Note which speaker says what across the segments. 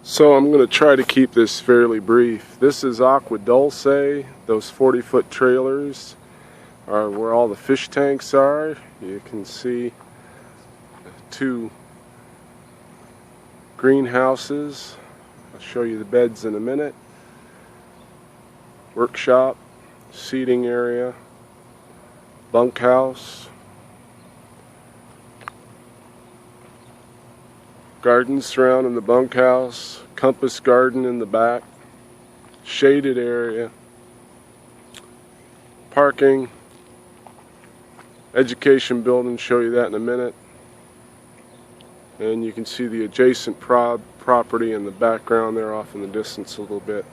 Speaker 1: So I'm going to try to keep this fairly brief. This is Aqua Dulce. Those 40-foot trailers are where all the fish tanks are. You can see two greenhouses. I'll show you the beds in a minute. Workshop, seating area, bunkhouse, garden surrounding the bunkhouse, compass garden in the back, shaded area, parking, education building, show you that in a minute. And you can see the adjacent property in the background there off in the distance a little bit.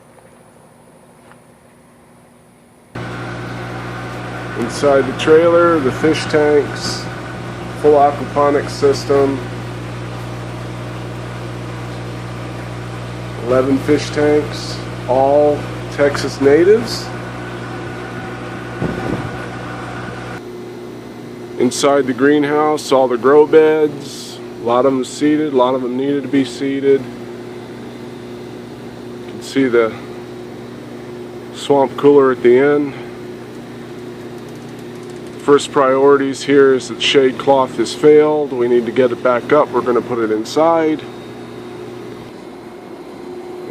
Speaker 1: Inside the trailer, the fish tanks, full aquaponics system, 11 fish tanks, all Texas natives. Inside the greenhouse, all the grow beds, a lot of them seeded, a lot of them needed to be seeded. You can see the swamp cooler at the end. First priorities here is that shade cloth has failed. We need to get it back up. We're going to put it inside.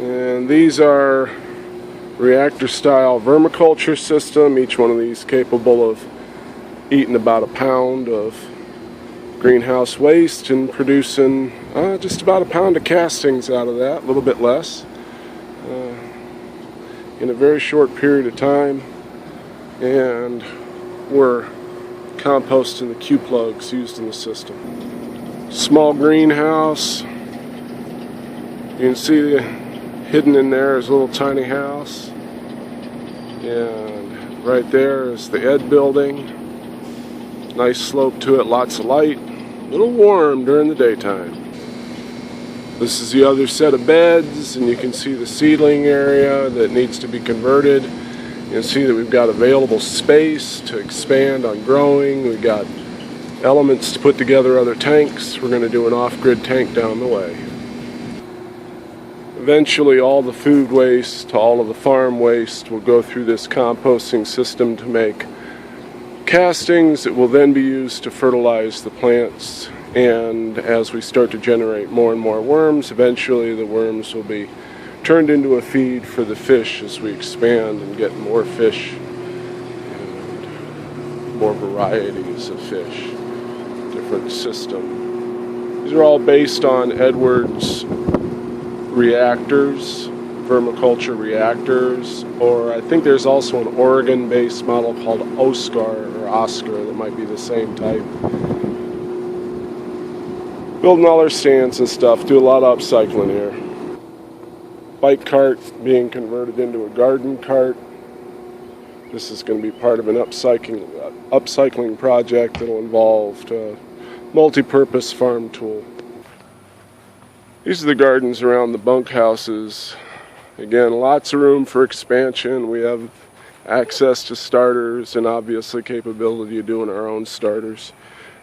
Speaker 1: And these are reactor style vermiculture system. Each one of these capable of eating about a pound of greenhouse waste and producing just about a pound of castings out of that, a little bit less, in a very short period of time. And we're composting the Q plugs used in the system. Small greenhouse. You can see hidden in there is a little tiny house. And right there is the Ed building. Nice slope to it, lots of light. A little warm during the daytime. This is the other set of beds, and you can see the seedling area that needs to be converted. You can see that we've got available space to expand on growing. We've got elements to put together other tanks. We're going to do an off-grid tank down the way. Eventually all the food waste, all of the farm waste will go through this composting system to make castings that will then be used to fertilize the plants. And as we start to generate more and more worms, eventually the worms will be turned into a feed for the fish as we expand and get more fish and more varieties of fish. Different system. These are all based on Edwards reactors, vermiculture reactors, or I think there's also an Oregon-based model called Oscar that might be the same type. Building all our stands and stuff, do a lot of upcycling here. Bike cart being converted into a garden cart. This is going to be part of an upcycling project that will involve a multi-purpose farm tool. These are the gardens around the bunkhouses. Again, lots of room for expansion. We have access to starters and obviously capability of doing our own starters.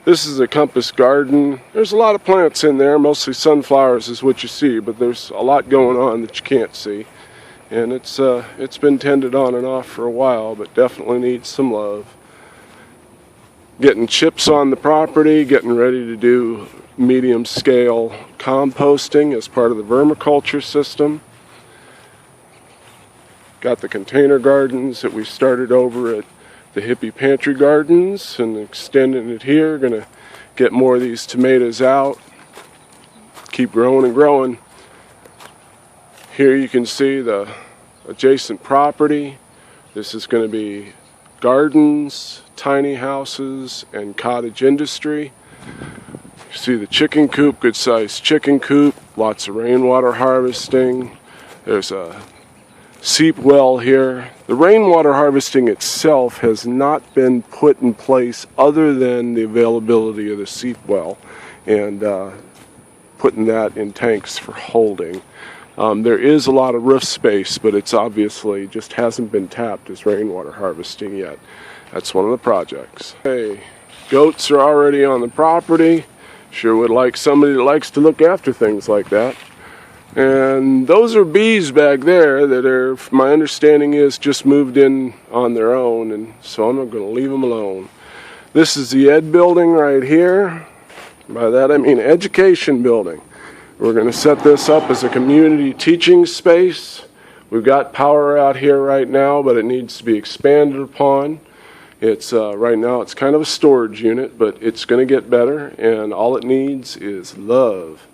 Speaker 1: This is a compass garden. There's a lot of plants in there, mostly sunflowers is what you see, but there's a lot going on that you can't see. And it's been tended on and off for a while, but definitely needs some love. Getting chips on the property, getting ready to do medium scale composting as part of the vermiculture system. Got the container gardens that we started over at the Hippie Pantry Gardens and extending it here. Gonna get more of these tomatoes out. Keep growing and growing. Here you can see the adjacent property. This is going to be gardens, tiny houses, and cottage industry. You see the chicken coop, good sized chicken coop, lots of rainwater harvesting. There's a seep well here. The rainwater harvesting itself has not been put in place other than the availability of the seep well and putting that in tanks for holding. There is a lot of roof space, but it's obviously just hasn't been tapped as rainwater harvesting yet. That's one of the projects. Hey, goats are already on the property. Sure would like somebody that likes to look after things like that. And those are bees back there that are, my understanding is, just moved in on their own, and so I'm not going to leave them alone. This is the ed building right here. By that I mean education building. We're going to set this up as a community teaching space. We've got power out here right now, but it needs to be expanded upon. It's right now it's kind of a storage unit, but it's going to get better, and all it needs is love.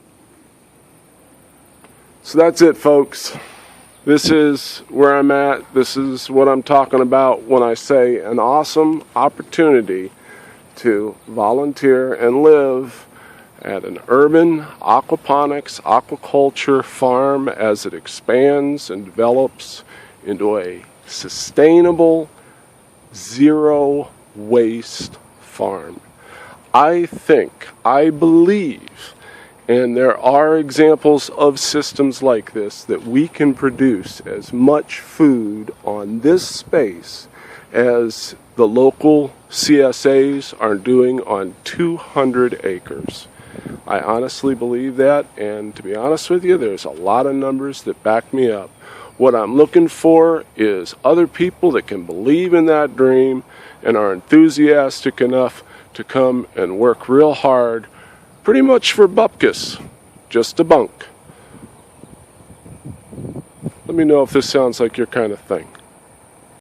Speaker 1: So that's it, folks. This is where I'm at. This is what I'm talking about when I say an awesome opportunity to volunteer and live at an urban aquaponics, aquaculture farm as it expands and develops into a sustainable, zero waste farm. I believe, and there are examples of systems like this, that we can produce as much food on this space as the local CSAs are doing on 200 acres. I honestly believe that, and to be honest with you, there's a lot of numbers that back me up. What I'm looking for is other people that can believe in that dream and are enthusiastic enough to come and work real hard, pretty much for bupkis, just a bunk. Let me know if this sounds like your kind of thing.